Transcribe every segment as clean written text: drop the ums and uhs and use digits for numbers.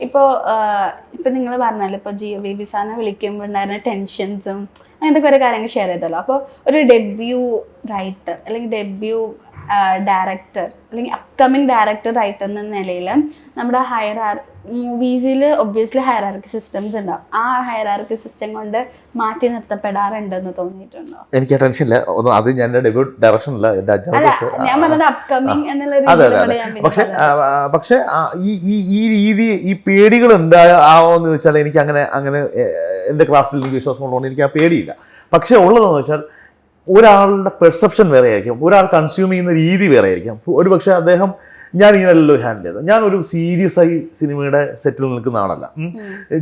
ഇപ്പോൾ നിങ്ങൾ പറഞ്ഞാലും ഇപ്പോൾ ജിയോ ബേബി സാറിനെ വിളിക്കുമ്പോൾ ഉണ്ടായിരുന്ന ടെൻഷൻസും അങ്ങനത്തെ കുറേ കാര്യങ്ങൾ ഷെയർ ചെയ്തല്ലോ. അപ്പോൾ ഒരു ഡെബ്യൂ റൈറ്റർ അല്ലെങ്കിൽ ഡെബ്യൂ ഡയറക്ടർ അല്ലെങ്കിൽ അപ്കമിങ് ഡയറക്ടർ റൈറ്റർ എന്ന നിലയിൽ നമ്മുടെ മൂവീസിൽ ഒബ്വിയസ്ലി ഹയറാർക്കി സിസ്റ്റംസ് ഉണ്ടാവും. ആ ഹയറാർക്കി സിസ്റ്റം കൊണ്ട് മാറ്റി നിർത്തപ്പെടാറുണ്ടെന്ന് തോന്നിയിട്ടുണ്ടോ? എനിക്ക് ടെൻഷൻ ഇല്ല. അത് ഞാൻ ഡെബ്യൂ ഡയറക്ഷൻ അല്ല, ഞാൻ പറഞ്ഞത് അപ്കമിങ് എന്നുള്ള. പക്ഷെ ഈ രീതി ഈ പേടികൾ ഉണ്ടാവോന്ന് ചോദിച്ചാൽ എനിക്ക് അങ്ങനെ എൻ്റെ ക്രാഫ്റ്റിൽ എനിക്ക് വിശ്വാസം ഉള്ളതുകൊണ്ട് എനിക്ക് ആ പേടിയില്ല. പക്ഷെ ഉള്ളതെന്ന് വെച്ചാൽ ഒരാളുടെ പെർസെപ്ഷൻ വേറെ ആയിരിക്കും, ഒരാൾ കൺസ്യൂം ചെയ്യുന്ന രീതി വേറെ ആയിരിക്കും. ഒരു പക്ഷേ അദ്ദേഹം ഞാനിങ്ങനെയല്ലോ ഹാൻഡിൽ ചെയ്തത്. ഞാനൊരു സീരിയസ് ആയി സിനിമയുടെ സെറ്റിൽ നിൽക്കുന്ന ആളല്ല.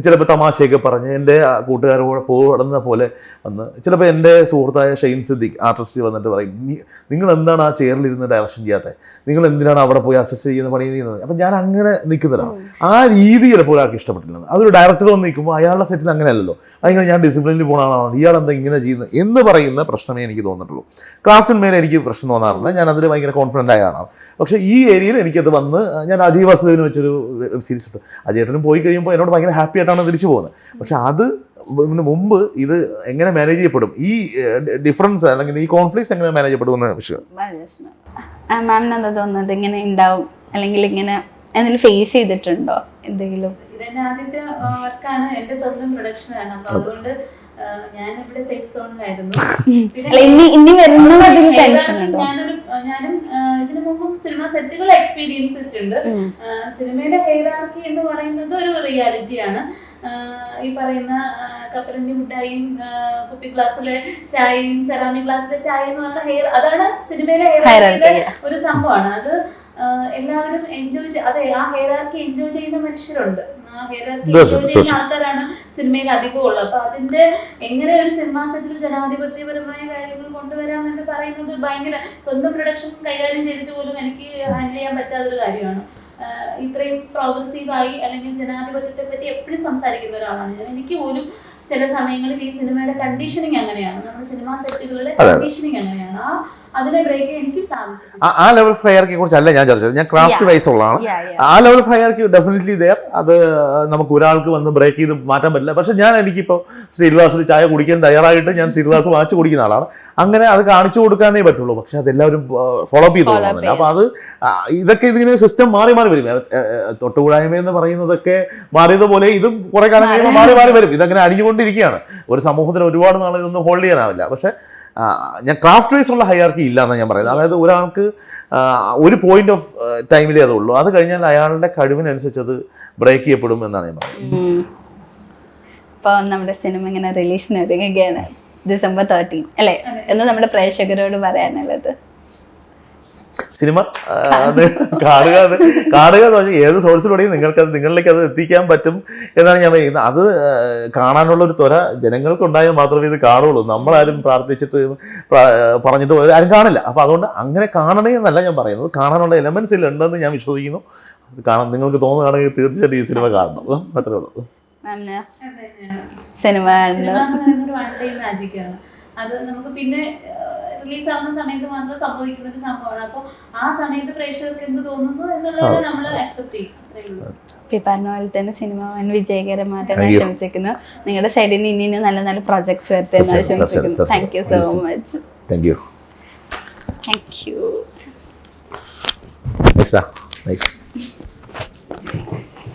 ചിലപ്പോൾ തമാശയൊക്കെ പറഞ്ഞ് എൻ്റെ കൂട്ടുകാരോട് പോകുന്ന പോലെ വന്ന് ചിലപ്പോൾ എൻ്റെ സുഹൃത്തായ ഷെയ്ൻ സിദ്ദിഖ് ആർട്ടിസ്റ്റ് വന്നിട്ട് പറയും, നിങ്ങൾ എന്താണ് ആ ചെയറിലിരുന്ന് ഡയറക്ഷൻ ചെയ്യാത്തത്, നിങ്ങൾ എന്തിനാണ് അവിടെ പോയി അസിസ്റ്റ് ചെയ്യുന്ന പണി ചെയ്യുന്നത്. അപ്പം ഞാൻ അങ്ങനെ നിൽക്കുന്നതാണ്. ആ രീതി ചിലപ്പോൾ ഒരാൾക്ക് ഇഷ്ടപ്പെട്ടില്ല. അതൊരു ഡയറക്ടർ വന്ന് നിൽക്കുമ്പോൾ അയാളുടെ സെറ്റിൽ അങ്ങനെയല്ലല്ലോ, അതിങ്ങനെ ഞാൻ ഡിസിപ്ലിനിൽ പോകുന്ന ആളാണ്, ഇയാളെന്താ ഇങ്ങനെ ചെയ്യുന്നത് എന്ന് പറയുന്ന പ്രശ്നമേ എനിക്ക് തോന്നിട്ടുള്ളൂ. ക്രാഫ്റ്റിന്മേലെ എനിക്ക് പ്രശ്നം തോന്നാറില്ല, ഞാൻ അതിൽ ഭയങ്കര കോൺഫിഡൻ്റ് ആയ ആളാണ്. പക്ഷേ ഈ ഏരിയയിൽ എനിക്കത് വന്ന് ഞാൻ അജയ് വാസുദേവിന് വെച്ചൊരു വെബ് സീരീസ് ഇട്ടു. അജയേട്ടനും പോയി കഴിയുമ്പോൾ എന്നോട് ഭയങ്കര ഹാപ്പി ആയിട്ടാണ് തിരിച്ചു പോകുന്നത്. പക്ഷെ അത് മുമ്പ് ഇത് എങ്ങനെ മാനേജ് ചെയ്യപ്പെടും, ഈ ഡിഫറൻസ് അല്ലെങ്കിൽ ഈ കോൺഫ്ലിക്ട്സ് എങ്ങനെ മാനേജ് ചെയ്യപ്പെടുമെന്ന വിഷയം മാമിന് എന്താ തോന്നുന്നത്? ഇങ്ങനെ ഉണ്ടാവും അല്ലെങ്കിൽ ഇങ്ങനെ എന്തെങ്കിലും ഫേസ് ചെയ്തിട്ടുണ്ടോ എന്തെങ്കിലും? ഇതെന്റെ ആദ്യത്തെ വർക്കാണ്, എന്റെ സ്വന്തം പ്രൊഡക്ഷനാണ്. അപ്പൊ അതുകൊണ്ട് ഞാനിവിടെ സേഫ് സോണിലായിരുന്നു. ഞാനും ഇതിനു മുമ്പും സിനിമ സെറ്റുകൾ എക്സ്പീരിയൻസ് ഇട്ടുണ്ട്. സിനിമയുടെ ഹൈറാർക്കി എന്ന് പറയുന്നത് ഒരു റിയാലിറ്റിയാണ്. ഈ പറയുന്ന കപ്പലണ്ടി മിഠായിയും കുപ്പി ഗ്ലാസ്സിലെ ചായയും സെറാമിക് ഗ്ലാസ്സിലെ ചായ എന്ന് പറഞ്ഞ അതാണ് സിനിമയിലെ ഹൈറാർക്കിയുടെ ഒരു സംഭവമാണ്. അത് എല്ലാവരും എൻജോയ് അതെ, ആ ഹൈറാർക്കി എൻജോയ് ചെയ്യുന്ന മനുഷ്യരുണ്ട്. ആ ഹൈറാർക്കി എൻജോയ് ചെയ്യുന്ന ആൾക്കാരാണ് സിനിമയിൽ അധികം ഉള്ളത്. അപ്പൊ അതിന്റെ എങ്ങനെ ഒരു സിനിമാ സെറ്റിൽ ജനാധിപത്യപരമായ കാര്യങ്ങൾ കൊണ്ടുവരാമെന്ന് പറയുന്നത് ഭയങ്കര സ്വന്തം പ്രൊഡക്ഷൻ കൈകാര്യം ചെയ്തിട്ട് പോലും എനിക്ക് ഹാൻഡിൽ ചെയ്യാൻ പറ്റാത്തൊരു കാര്യമാണ്. ഇത്രയും പ്രോഗ്രസീവായി അല്ലെങ്കിൽ ജനാധിപത്യത്തെ പറ്റി എപ്പോഴും സംസാരിക്കുന്ന ഒരാളാണ് ഞാൻ. എനിക്ക് പോലും ചില സമയങ്ങളിൽ ഈ സിനിമയുടെ കണ്ടീഷനിങ് അങ്ങനെയാണ്, നമ്മുടെ സിനിമാ സെറ്റുകളുടെ കണ്ടീഷനിങ് അങ്ങനെയാണ്. അതിനെ ബ്രേക്ക് ചെയ്യാൻ എനിക്ക് സാധിച്ചു. ആ ലെവൽ ഓഫ് ഹൈറാർക്കിയെ കുറിച്ചല്ല ഞാൻ ചർച്ച ചെയ്തത്, ഞാൻ ക്രാഫ്റ്റ് വൈസ് ഉള്ളതാണ്. ആ level of hierarchy definitely there. അത് നമുക്ക് ഒരാൾക്ക് വന്ന് ബ്രേക്ക് ചെയ്ത് മാറ്റാൻ പറ്റില്ല. പക്ഷെ എനിക്കിപ്പോൾ സ്റ്റീൽ ഗ്ലാസ്സിൽ ചായ കുടിക്കാൻ തയ്യാറായിട്ട് ഞാൻ സ്റ്റീൽ ഗ്ലാസ് വാങ്ങിച്ചു കുടിക്കുന്ന ആളാണ്. അങ്ങനെ അത് കാണിച്ചു കൊടുക്കാനേ പറ്റുള്ളൂ. പക്ഷെ അതെല്ലാവരും ഫോളോ അപ്പ് ചെയ്തു. അപ്പോൾ അത് ഇതിങ്ങനെ സിസ്റ്റം മാറി വരും. തൊട്ടുകൂടായ്മ എന്ന് പറയുന്നതൊക്കെ മാറിയതുപോലെ ഇതും കുറെ കാലം കഴിയുമ്പോൾ മാറി വരും. ഇതങ്ങനെ അടിഞ്ഞുകൊണ്ടിരിക്കുകയാണ്. ഒരു സമൂഹത്തിന് ഒരുപാട് നാളെ ഇതൊന്നും ഹോൾഡ് ചെയ്യാനാവില്ല. പക്ഷെ ഞാൻ ക്രാഫ്റ്റ് വൈസ് ഉള്ള ഹൈറാർക്കി ഇല്ല എന്നാണ് ഞാൻ പറയുന്നത്. അതായത് ഒരാൾക്ക് ഒരു പോയിന്റ് ഓഫ് ടൈമിലേ അതുള്ളൂ, അത് കഴിഞ്ഞാൽ അയാളുടെ കഴിവിനനുസരിച്ച് അത് ബ്രേക്ക് ചെയ്യപ്പെടും എന്നാണ് ഞാൻ പറയുന്നത്. ഇപ്പോൾ നമ്മുടെ സിനിമ ഇങ്ങനെ റിലീസിന് ഒരുങ്ങുകയാണ് December 13 അല്ലേ? എന്ന് നമ്മുടെ പ്രേക്ഷകരോട് പറയാനുള്ളത്. സിനിമ കാണുക എന്ന് പറഞ്ഞാൽ ഏത് സോഴ്സിലൂടെയും നിങ്ങളിലേക്ക് അത് എത്തിക്കാൻ പറ്റും എന്നാണ് ഞാൻ പറയുന്നത്. അത് കാണാനുള്ളൊരു ത്വര ജനങ്ങൾക്കുണ്ടായാൽ മാത്രമേ ഇത് കാണുള്ളൂ. നമ്മളാരും പ്രാർത്ഥിച്ചിട്ട് പറഞ്ഞിട്ട് ആരും കാണില്ല. അപ്പോൾ അതുകൊണ്ട് അങ്ങനെ കാണണേ എന്നല്ല ഞാൻ പറയുന്നത്, കാണാനുള്ള എലമെന്റ്സ് ഇതിലുണ്ടെന്ന് ഞാൻ വിശ്വസിക്കുന്നു. നിങ്ങൾക്ക് തോന്നുകയാണെങ്കിൽ തീർച്ചയായിട്ടും ഈ സിനിമ കാണണം, അത്രേ ഉള്ളൂ. സിനിമ അത് നമുക്ക് പിന്നെ റിലീസ് ആവുന്ന സമയത്ത് മാത്രം സംഭവിക്കുന്ന ഒരു സംഭവമാണ്. അപ്പോൾ ആ സമയത്ത് പ്രേക്ഷകർക്ക് എന്ത് തോന്നുന്നു എന്നുള്ളത് നമ്മൾ അക്സെപ്റ്റ് ചെയ്യും. പറഞ്ഞ പോലെ തന്നെ സിനിമ വിജയകരമായിട്ട് ആശംസിക്കുന്നു. നിങ്ങളുടെ സൈഡിൽ നിന്ന് ഇനി നല്ല നല്ല പ്രൊജക്ട്സ് വരട്ടെ എന്ന് ആശംസിക്കുന്നു. Thank you so much. Thank you. Thank you.